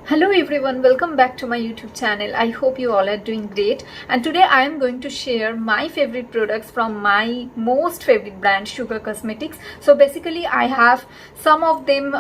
Hello everyone, welcome back to my YouTube channel. I hope you all are doing great, and today I am going to share my favorite products from my most favorite brand, Sugar Cosmetics. So basically I have some of them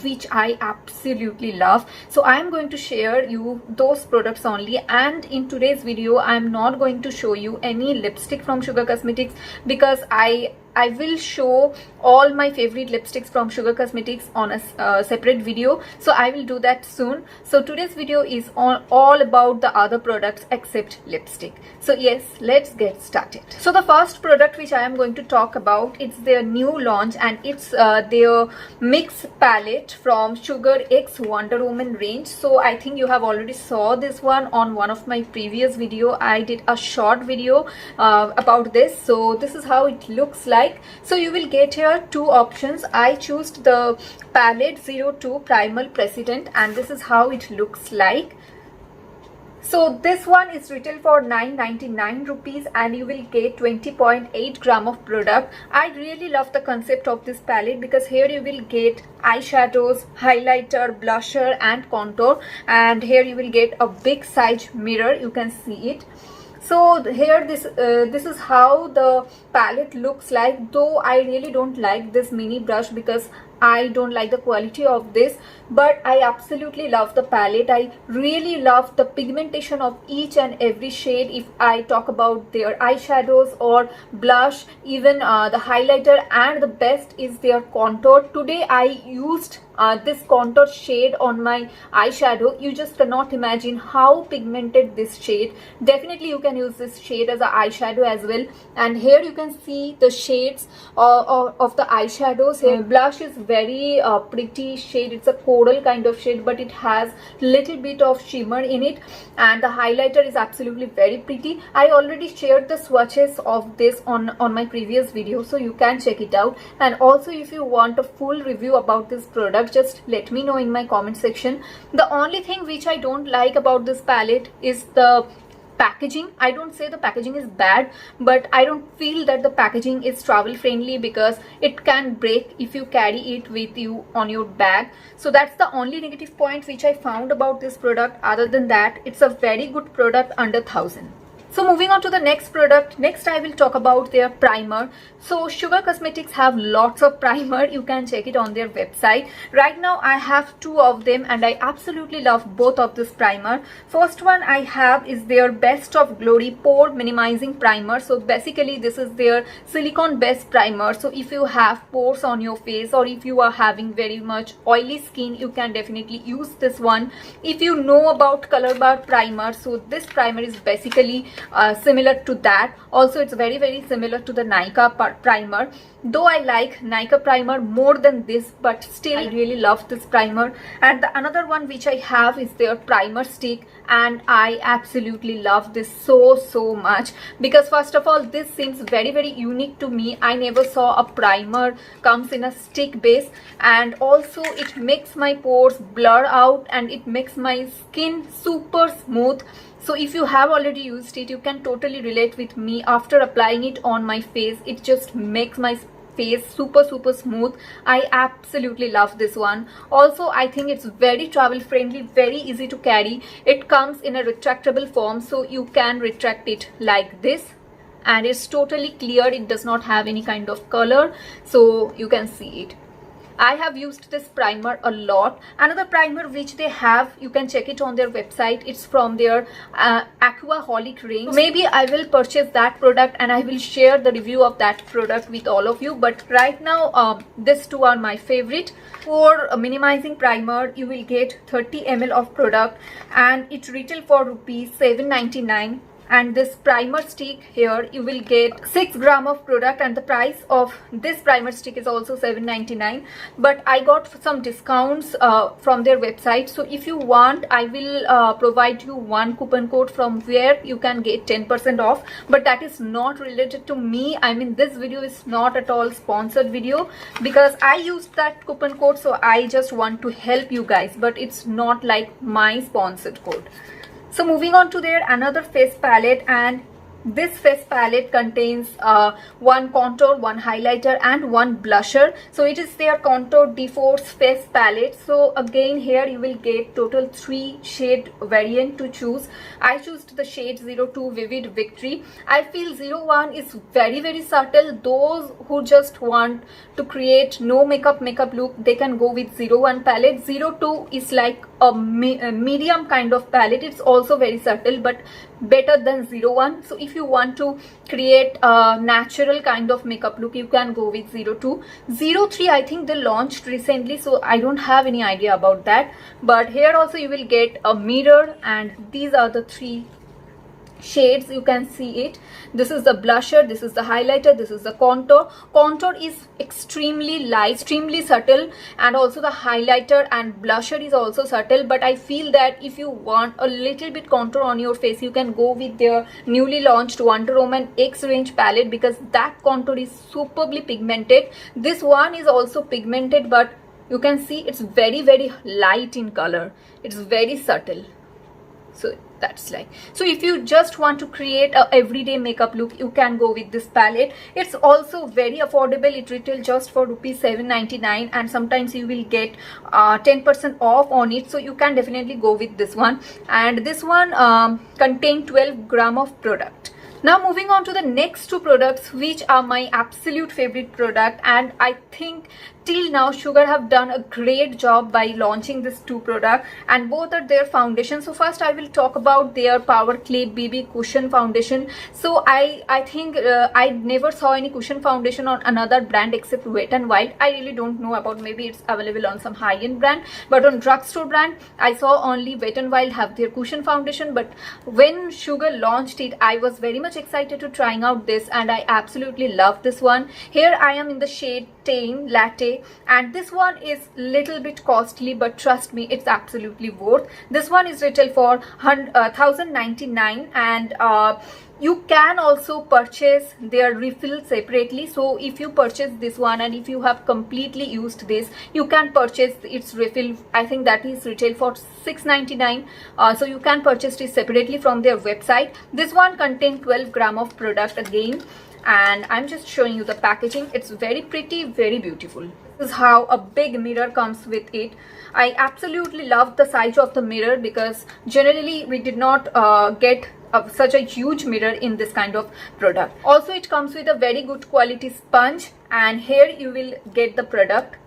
which I absolutely love. So I am going to share you those products only, and in today's video I am not going to show you any lipstick from Sugar Cosmetics because I will show all my favorite lipsticks from Sugar Cosmetics on a separate video. So I will do that soon. So today's video is all about the other products except lipstick. So yes, let's get started. So the first product which I am going to talk about, it's their new launch, and it's their mix palette from Sugar X Wonder Woman range. So I think you have already saw this one on one of my previous video. I did a short video about this. So this is how it looks like. So you will get here two options. I chose the palette 02 Primal President, and this is how it looks like. So this one is retail for 999 rupees, and you will get 20.8 gram of product. I really love the concept of this palette because here you will get eyeshadows, highlighter, blusher and contour, and here you will get a big size mirror. You can see it. So here this is how the palette looks like, though I really don't like this mini brush because I don't like the quality of this, but I absolutely love the palette. I really love the pigmentation of each and every shade. If I talk about their eyeshadows or blush, even the highlighter, and the best is their contour. Today I used this contour shade on my eyeshadow. You just cannot imagine how pigmented this shade. Definitely you can use this shade as an eyeshadow as well. And here you can see the shades of the eyeshadows. Here blush is very pretty shade. It's a coral kind of shade, but it has little bit of shimmer in it, and the highlighter is absolutely very pretty. I already shared the swatches of this on my previous video, so you can check it out. And also if you want a full review about this product, just let me know in my comment section. The only thing which I don't like about this palette is the packaging. I don't say the packaging is bad, but I don't feel that the packaging is travel friendly because it can break if you carry it with you on your bag. So that's the only negative point which I found about this product. Other than that, it's a very good product under 1000. So moving on to the next product. Next I will talk about their primer. So Sugar Cosmetics have lots of primer. You can check it on their website. Right now I have two of them, and I absolutely love both of this primer. First one I have is their Best of Glory Pore Minimizing Primer. So basically this is their silicone based primer. So if you have pores on your face, or if you are having very much oily skin, you can definitely use this one. If you know about Color Bar primer, so this primer is basically similar to that. Also it's very similar to the Nykaa primer, though I like Nykaa primer more than this, but still I really love this primer. And the another one which I have is their primer stick, and I absolutely love this so much because first of all this seems very unique to me. I never saw a primer comes in a stick base, and also it makes my pores blur out and it makes my skin super smooth. So if you have already used it, you can totally relate with me. After applying it on my face, it just makes my face super smooth. I absolutely love this one. Also I think it's very travel friendly, very easy to carry. It comes in a retractable form, so you can retract it like this, and it's totally clear. It does not have any kind of color, so you can see it. I have used this primer a lot. Another primer which they have, you can check it on their website. It's from their Aquaholic range. So maybe I will purchase that product and I will share the review of that product with all of you. But right now, these two are my favorite. For a minimizing primer, you will get 30 ml of product, and it retail for rupees 799. And this primer stick here, you will get 6 gram of product, and the price of this primer stick is also 799. But I got some discounts from their website. So if you want, I will provide you one coupon code from where you can get 10% off. But that is not related to me. I mean, this video is not at all sponsored video because I used that coupon code, so I just want to help you guys, but it's not like my sponsored code. So moving on to their another face palette, and this face palette contains one contour, one highlighter and one blusher. So it is their Contour DeForce face palette. So again here you will get total 3 shade variant to choose. I chose the shade 02 Vivid Victory. I feel 01 is very subtle. Those who just want to create no makeup look, they can go with 01 palette. 02 is like a medium kind of palette. It's also very subtle but better than 01. So if you want to create a natural kind of makeup look, you can go with 02. 03 I think they launched recently, so I don't have any idea about that. But here also you will get a mirror, and these are the 3 shades. You can see it. This is the blusher, this is the highlighter, this is the contour. Contour is extremely light, extremely subtle, and also the highlighter and blusher is also subtle. But I feel that if you want a little bit contour on your face, you can go with their newly launched Wonder Woman X range palette, because that contour is superbly pigmented. This one is also pigmented, but you can see it's very light in color. It's very subtle. So that's like, so if you just want to create a everyday makeup look, you can go with this palette. It's also very affordable. It retails just for rupees 7.99, and sometimes you will get 10% off on it, so you can definitely go with this one. And this one contains 12 gram of product. Now moving on to the next 2 products, which are my absolute favorite product, and I think till now Sugar have done a great job by launching this 2 products, and both are their foundation. So first I will talk about their Power Clay BB Cushion Foundation. So I think I never saw any cushion foundation on another brand except Wet n Wild. I really don't know about, maybe it's available on some high-end brand, but on drugstore brand I saw only Wet n Wild have their cushion foundation. But when Sugar launched it, I was very much excited to trying out this, and I absolutely love this one. Here I am in the shade Tan Latte, and this one is little bit costly, but trust me, it's absolutely worth. This one is retail for 1,099, and you can also purchase their refill separately. So if you purchase this one, and if you have completely used this, you can purchase its refill. I think that is retail for 6.99. So you can purchase it separately from their website. This one contains 12 gram of product again, and I'm just showing you the packaging. It's very pretty, very beautiful. This is how a big mirror comes with it. I absolutely love the size of the mirror, because generally we did not get such a huge mirror in this kind of product. Also it comes with a very good quality sponge, and here you will get the product.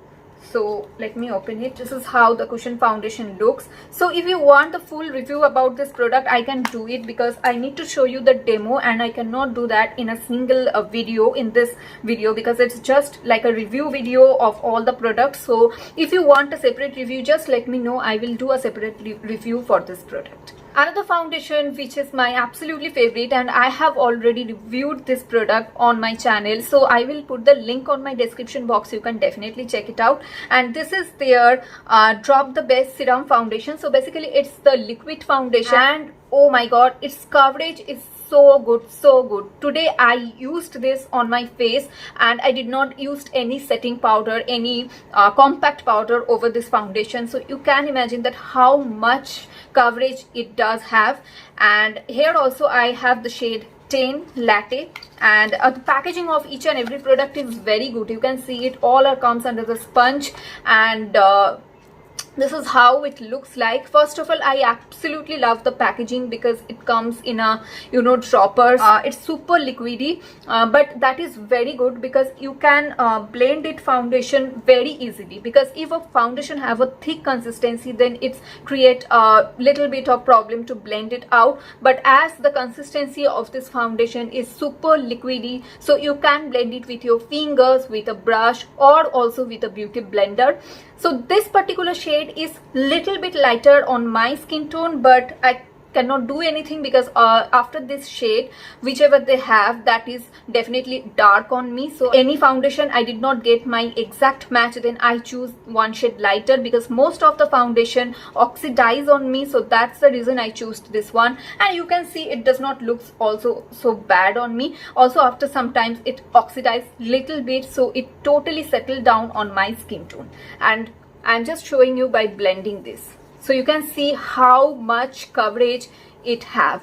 So let me open it. This is how the cushion foundation looks. So if you want the full review about this product, I can do it, because I need to show you the demo, and I cannot do that in a single video in this video, because it's just like a review video of all the products. So if you want a separate review, just let me know. I will do a separate review for this product. Another foundation which is my absolutely favorite, and I have already reviewed this product on my channel, so I will put the link on my description box. You can definitely check it out. And this is their Drop the Best Serum Foundation. So basically it's the liquid foundation, and oh my god, its coverage is so good. Today I used this on my face, and I did not use any setting powder, any compact powder over this foundation. So you can imagine that how much coverage it does have. And here also I have the shade Tan Latte, and the packaging of each and every product is very good. You can see it all comes under the sponge, and this is how it looks like. First of all, I absolutely love the packaging, because it comes in a, you know, droppers. It's super liquidy, but that is very good, because you can blend it foundation very easily. Because if a foundation have a thick consistency, then it's create a little bit of problem to blend it out. But as the consistency of this foundation is super liquidy, so you can blend it with your fingers, with a brush, or also with a beauty blender. So this particular shade is little bit lighter on my skin tone, but I cannot do anything, because after this shade, whichever they have, that is definitely dark on me. So any foundation I did not get my exact match, then I choose one shade lighter, because most of the foundation oxidize on me. So that's the reason I chose this one. And you can see it does not look also so bad on me. Also after sometimes it oxidized little bit, so it totally settled down on my skin tone. And I'm just showing you by blending this, so you can see how much coverage it have.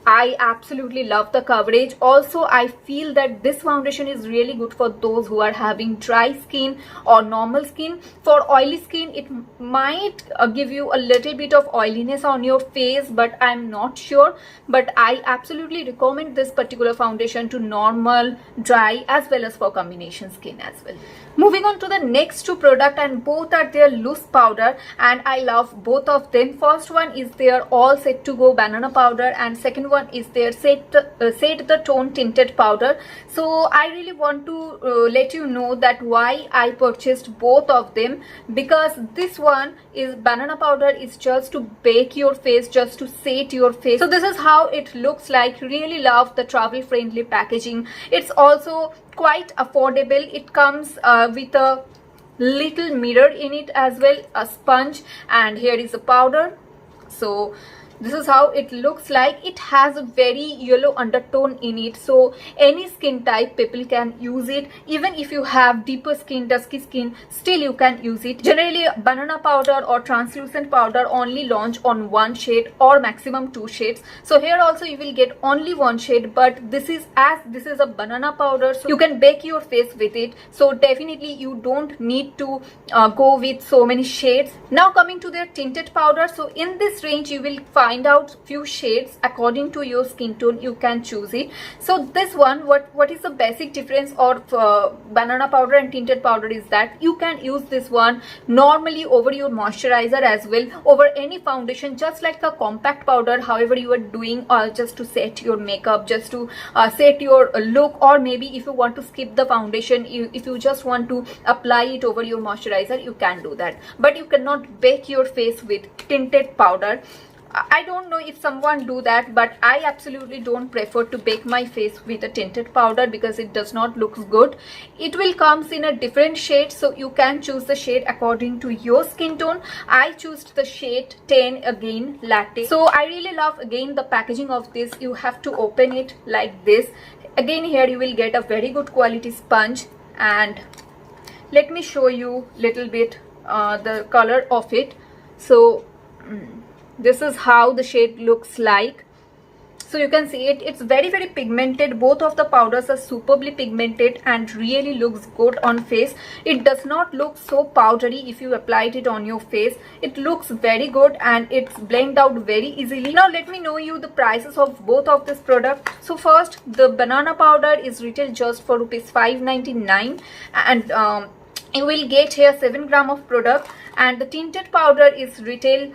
I absolutely love the coverage. Also, I feel that this foundation is really good for those who are having dry skin or normal skin. For oily skin, it might give you a little bit of oiliness on your face, but I'm not sure. But I absolutely recommend this particular foundation to normal, dry, as well as for combination skin as well. Moving on to the next two products, and both are their loose powder, and I love both of them. First one is their all set to go banana powder, and second one is their set the tone tinted powder. So I really want to let you know that why I purchased both of them, because this one is banana powder is just to bake your face, just to set your face. So this is how it looks like. Really love the travel friendly packaging. It's also quite affordable. It comes with a little mirror in it as well, a sponge, and here is a powder. So this is how it looks like. It has a very yellow undertone in it, so any skin type people can use it. Even if you have deeper skin, dusky skin, still you can use it. Generally, banana powder or translucent powder only launch on one shade or maximum two shades. So here also you will get only one shade, but this is a banana powder, so you can bake your face with it. So definitely you don't need to go with so many shades. Now coming to their tinted powder, so in this range you will find out few shades according to your skin tone. You can choose it. So this one, what is the basic difference of banana powder and tinted powder is that you can use this one normally over your moisturizer as well, over any foundation, just like a compact powder, however you are doing, just to set your makeup, just to set your look, or maybe if you want to skip the foundation, if you just want to apply it over your moisturizer, you can do that. But you cannot bake your face with tinted powder. I don't know if someone do that, but I absolutely don't prefer to bake my face with a tinted powder because it does not look good. It will comes in a different shade, so you can choose the shade according to your skin tone. I choose the shade 10 again, latte. So I really love again the packaging of this. You have to open it like this. Again, here you will get a very good quality sponge, and let me show you little bit the color of it. So this is how the shade looks like. So you can see it's very pigmented. Both of the powders are superbly pigmented and really looks good on face. It does not look so powdery if you applied it on your face. It looks very good and it's blend out very easily. Now let me know you the prices of both of this product. So first, the banana powder is retail just for rupees 599, and you will get here 7 gram of product, and the tinted powder is retail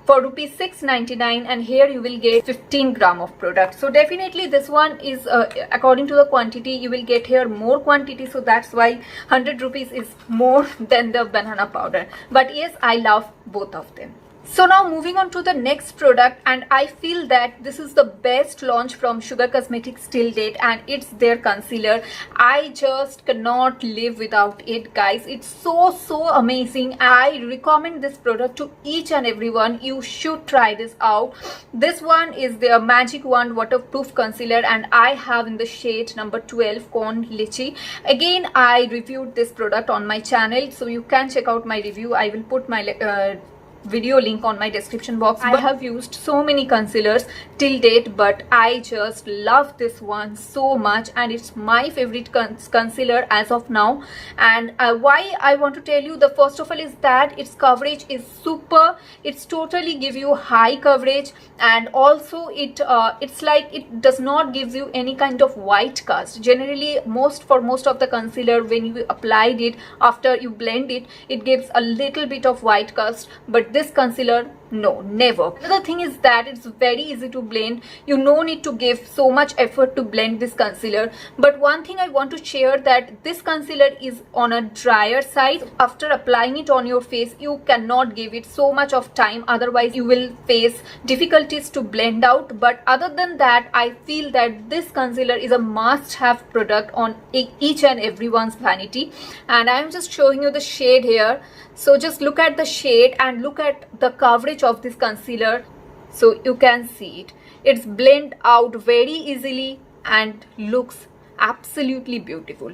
for rupees 699, and here you will get 15 gram of product. So definitely this one is according to the quantity, you will get here more quantity, so that's why 100 rupees is more than the banana powder. But yes, I love both of them. So now moving on to the next product, and I feel that this is the best launch from Sugar Cosmetics till date, and it's their concealer. I just cannot live without it, guys. It's so amazing. I recommend this product to each and everyone. You should try this out. This one is their Magic Wand waterproof concealer, and I have in the shade number 12 Corn Lychee. Again, I reviewed this product on my channel, so you can check out my review. I will put my video link on my description box. I have used so many concealers till date, but I just love this one so much, and it's my favorite concealer as of now. And why I want to tell you, the first of all is that its coverage is super. It's totally give you high coverage, and also it's like it does not give you any kind of white cast. Generally, for most of the concealer, when you applied it, after you blend it, it gives a little bit of white cast, but this concealer, no, never. Another thing is that it's very easy to blend. You no need to give so much effort to blend this concealer. But one thing I want to share, that this concealer is on a drier side. After applying it on your face, you cannot give it so much of time, otherwise you will face difficulties to blend out. But other than that, I feel that this concealer is a must-have product on each and everyone's vanity. And I am just showing you the shade here. So just look at the shade and look at the coverage of this concealer. So you can see it. It's blend out very easily and looks absolutely beautiful.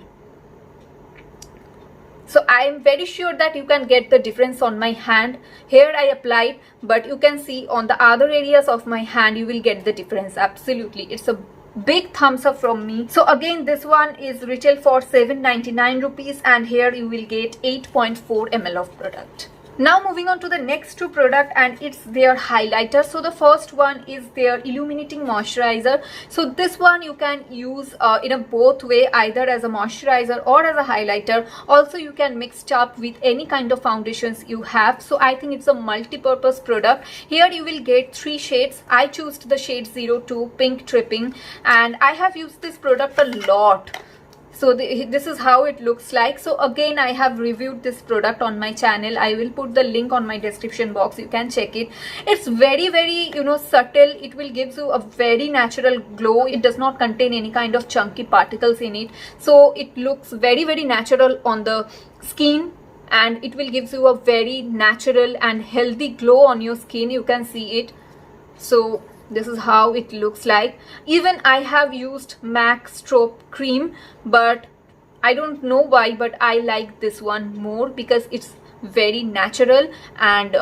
So I am very sure that you can get the difference on my hand. Here I applied, but you can see on the other areas of my hand you will get the difference. Absolutely, it's a big thumbs up from me. So again, this one is retail for 799 rupees, and here you will get 8.4 ml of product. Now moving on to the next two product, and it's their highlighter. So the first one is their illuminating moisturizer. So this one you can use in a both way, either as a moisturizer or as a highlighter. Also you can mix it up with any kind of foundations you have. So I think it's a multi-purpose product. Here you will get 3 shades. I chose the shade 02 Pink Tripping, and I have used this product a lot. So this is how it looks like. So again, I have reviewed this product on my channel. I will put the link on my description box. You can check it. It's very, very, subtle. It will give you a very natural glow. It does not contain any kind of chunky particles in it. So it looks very, very natural on the skin, and it will give you a very natural and healthy glow on your skin. You can see it. So this is how it looks like. Even I have used MAC Strobe cream, but I don't know why, but I like this one more because it's very natural, and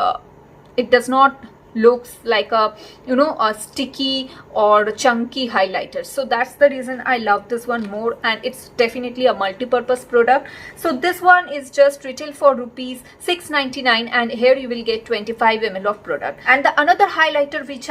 it does not looks like a a sticky or chunky highlighter. So that's the reason I love this one more, and it's definitely a multi-purpose product. So this one is just retail for rupees 699, and here you will get 25 ml of product. And the another highlighter which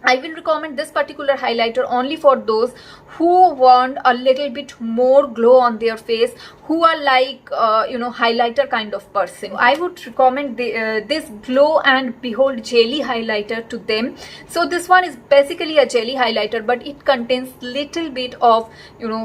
I will recommend this particular highlighter only for those who want a little bit more glow on their face, who are like highlighter kind of person. I would recommend this Glow and Behold jelly highlighter to them. So this one is basically a jelly highlighter, but it contains little bit of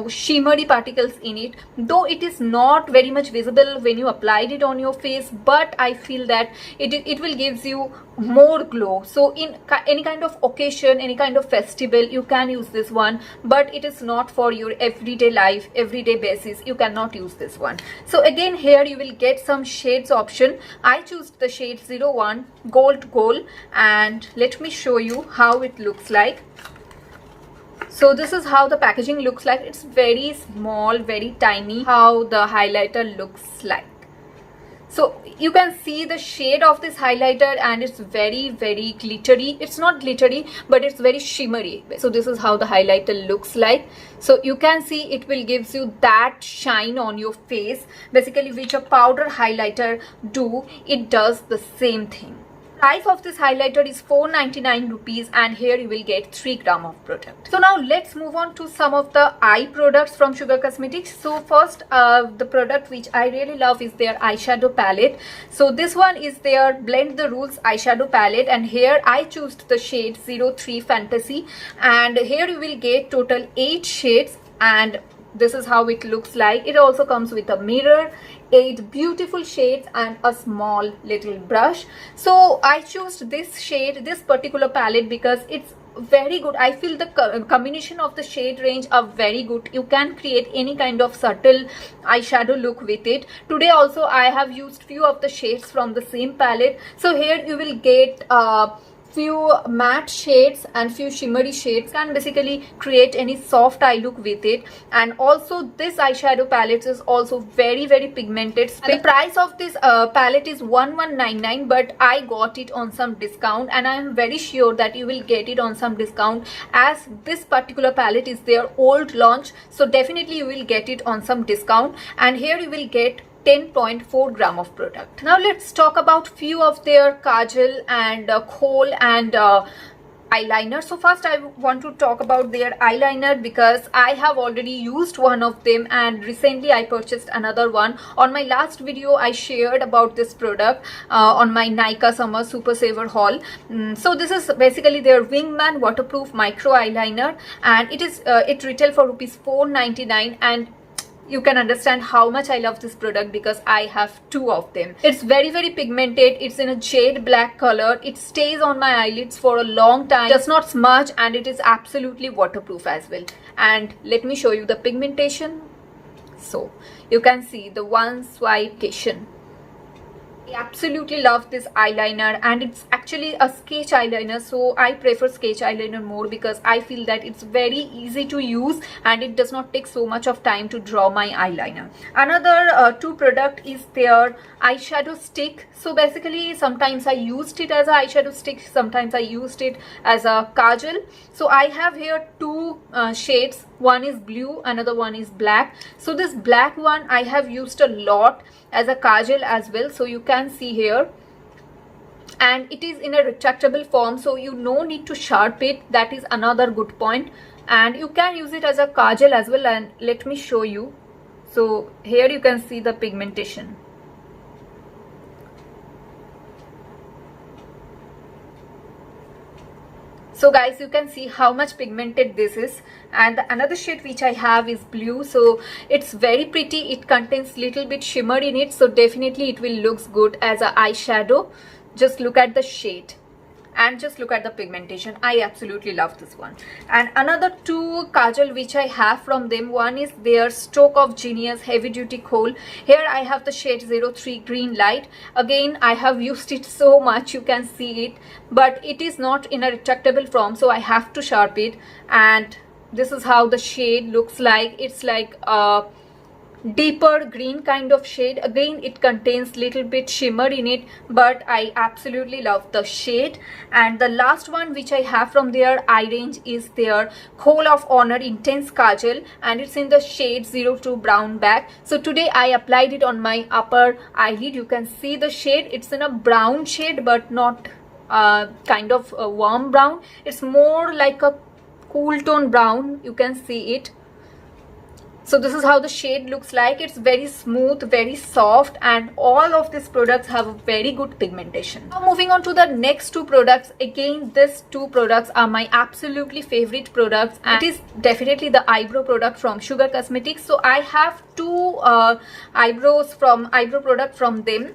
shimmery particles in it, though it is not very much visible when you applied it on your face, but I feel that it will gives you more glow. So in any kind of occasion, any kind of festival, you can use this one, but it is not for your everyday life, everyday basis. You cannot use this one. So again, here you will get some shades option. I choose the shade 01 Gold, and let me show you how it looks like. So this is how the packaging looks like. It's very small, very tiny, how the highlighter looks like. So you can see the shade of this highlighter, and it's very, very glittery. It's not glittery, but it's very shimmery. So this is how the highlighter looks like. So you can see it will gives you that shine on your face, basically, which a powder highlighter do. It does the same thing. Price of this highlighter is 499 rupees, and here you will get 3 gram of product. So now let's move on to some of the eye products from Sugar Cosmetics. So first, the product which I really love is their eyeshadow palette. So this one is their Blend the Rules eyeshadow palette, and here I chose the shade 03 Fantasy, and here you will get total 8 shades, and this is how it looks like. It also comes with a mirror, 8 beautiful shades, and a small little brush. So I chose this shade, this particular palette, because it's very good. I feel the combination of the shade range are very good. You can create any kind of subtle eyeshadow look with it. Today also I have used few of the shades from the same palette. So here you will get few matte shades and few shimmery shades. Can basically create any soft eye look with it. And also this eyeshadow palette is also very, very pigmented. The price of this palette is 1199, but I got it on some discount, and I am very sure that you will get it on some discount, as this particular palette is their old launch. So definitely you will get it on some discount, and here you will get 10.4 gram of product. Now let's talk about few of their kajal and kohl and eyeliner. So first I want to talk about their eyeliner, because I have already used one of them, and recently I purchased another one. On my last video I shared about this product on my Nykaa Summer Super Saver haul. So this is basically their Wingman waterproof micro eyeliner, and it retail for rupees 499, and you can understand how much I love this product because I have 2 of them. It's very, very pigmented. It's in a jade black color. It stays on my eyelids for a long time, does not smudge, and it is absolutely waterproof as well. And let me show you the pigmentation. So you can see the one swipe. I absolutely love this eyeliner, and it's actually a sketch eyeliner, so I prefer sketch eyeliner more because I feel that it's very easy to use and it does not take so much of time to draw my eyeliner. Another two product is their eyeshadow stick. So basically sometimes I used it as a eyeshadow stick, sometimes I used it as a kajal. So I have here two shades. One is blue, another one is black. So this black one I have used a lot as a kajal as well, so you can see here, and it is in a retractable form, so you no need to sharp it. That is another good point, and you can use it as a kajal as well. And let me show you. So here you can see the pigmentation. So guys, you can see how much pigmented this is. And another shade which I have is blue, so it's very pretty. It contains little bit shimmer in it, so definitely it will looks good as a eyeshadow. Just look at the shade and just look at the pigmentation. I absolutely love this one. And another two kajal which I have from them, one is their Stroke of Genius Heavy Duty Kohl. Here I have the shade 03 Green Light. Again, I have used it so much, you can see it, but it is not in a retractable form, so I have to sharp it. And this is how the shade looks like. It's like a deeper green kind of shade. Again, it contains little bit shimmer in it, but I absolutely love the shade. And the last one which I have from their eye range is their Kohl of Honor Intense Kajal, and it's in the shade 02 Brown Bag. So today I applied it on my upper eyelid. You can see the shade. It's in a brown shade, but not kind of a warm brown. It's more like a cool tone brown. You can see it. So this is how the shade looks like. It's very smooth, very soft, and all of these products have a very good pigmentation. Now moving on to the next two products. Again, these two products are my absolutely favorite products, and it is definitely the eyebrow product from Sugar Cosmetics. So I have two eyebrow product from them.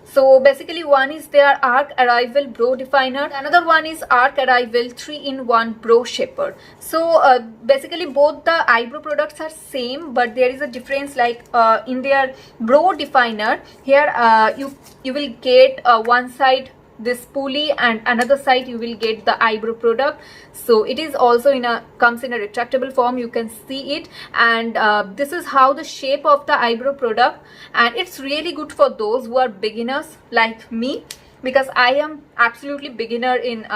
So basically one is their Arc Arrival Brow Definer, another one is Arc Arrival 3-in-1 Brow Shaper. So basically both the eyebrow products are same, but there is a difference, like in their brow definer, here you will get one side this spoolie and another side you will get the eyebrow product. So it is also comes in a retractable form, you can see it. And this is how the shape of the eyebrow product, and it's really good for those who are beginners like me, because I am absolutely beginner in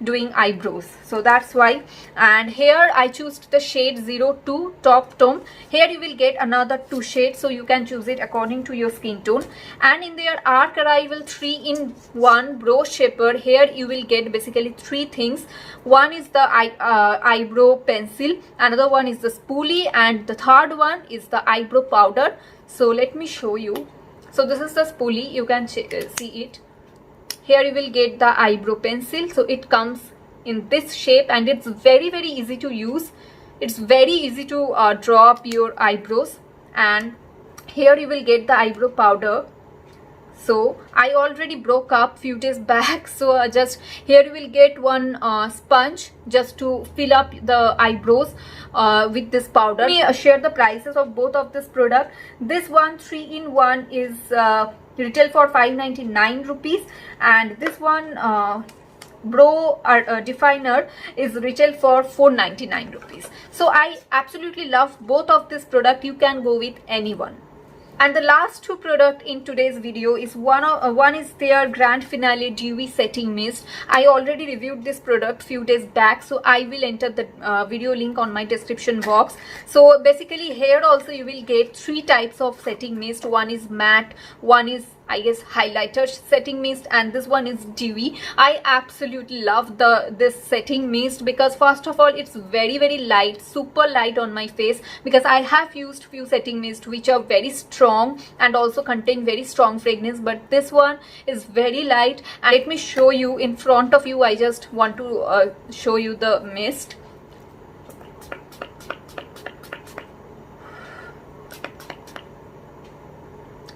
doing eyebrows, so that's why. And here I choose the shade 02 Top Tone. Here you will get another two shades, so you can choose it according to your skin tone. And in their Arc Arrival 3-in-1 Brow Shaper, here you will get basically three things. One is the eyebrow pencil, another one is the spoolie, and the third one is the eyebrow powder. So let me show you. So this is the spoolie, you can see it. Here you will get the eyebrow pencil. So it comes in this shape, and it's very easy to use. It's very easy to draw up your eyebrows. And here you will get the eyebrow powder. So I already broke up few days back, so just here you will get one sponge just to fill up the eyebrows with this powder. Let me share the prices of both of this product. This one 3-in-1 is retail for 599 rupees, and this one brow definer is retail for 499 rupees. So I absolutely love both of this product. You can go with anyone. And the last two product in today's video is one is their Grand Finale Dewy Setting Mist. I already reviewed this product few days back, so I will enter the video link on my description box. So basically here also you will get three types of setting mist. One is matte, one is I guess highlighter setting mist, and this one is dewy. I absolutely love this setting mist because first of all it's very light, super light on my face, because I have used few setting mist which are very strong and also contain very strong fragrance, but this one is very light. And let me show you in front of you. I just want to show you the mist.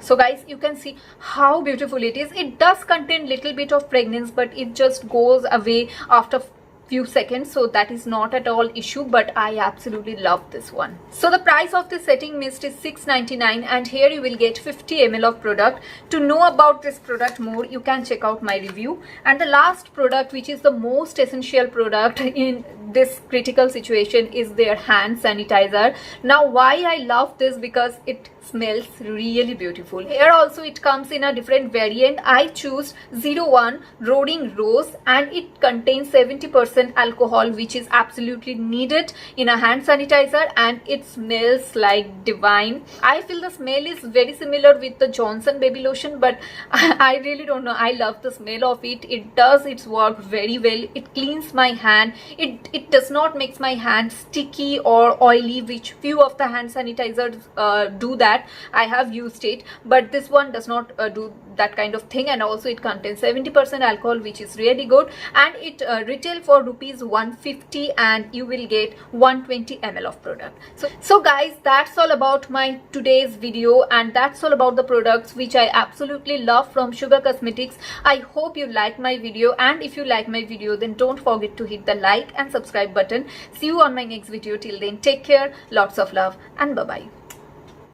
So guys, you can see how beautiful it is. It does contain little bit of fragrance, but it just goes away after few seconds, so that is not at all issue, but I absolutely love this one. So the price of this setting mist is $6.99 and here you will get 50 ml of product. To know about this product more, you can check out my review. And the last product, which is the most essential product in this critical situation, is their hand sanitizer. Now why I love this, because it smells really beautiful. Here also it comes in a different variant. I choose 01 Roaring Rose and it contains 70% alcohol, which is absolutely needed in a hand sanitizer, and it smells like divine. I feel the smell is very similar with the Johnson baby lotion, but I really don't know. I love the smell of it. It does its work very well. It cleans my hand. It does not make my hand sticky or oily, which few of the hand sanitizers do that. I have used it, but this one does not do that kind of thing, and also it contains 70% alcohol, which is really good, and it retail for rupees 150 and you will get 120 ml of product. So guys, that's all about my today's video, and that's all about the products which I absolutely love from Sugar Cosmetics. I hope you like my video, and if you like my video, then don't forget to hit the like and subscribe button. See you on my next video. Till then, take care, lots of love, and bye bye.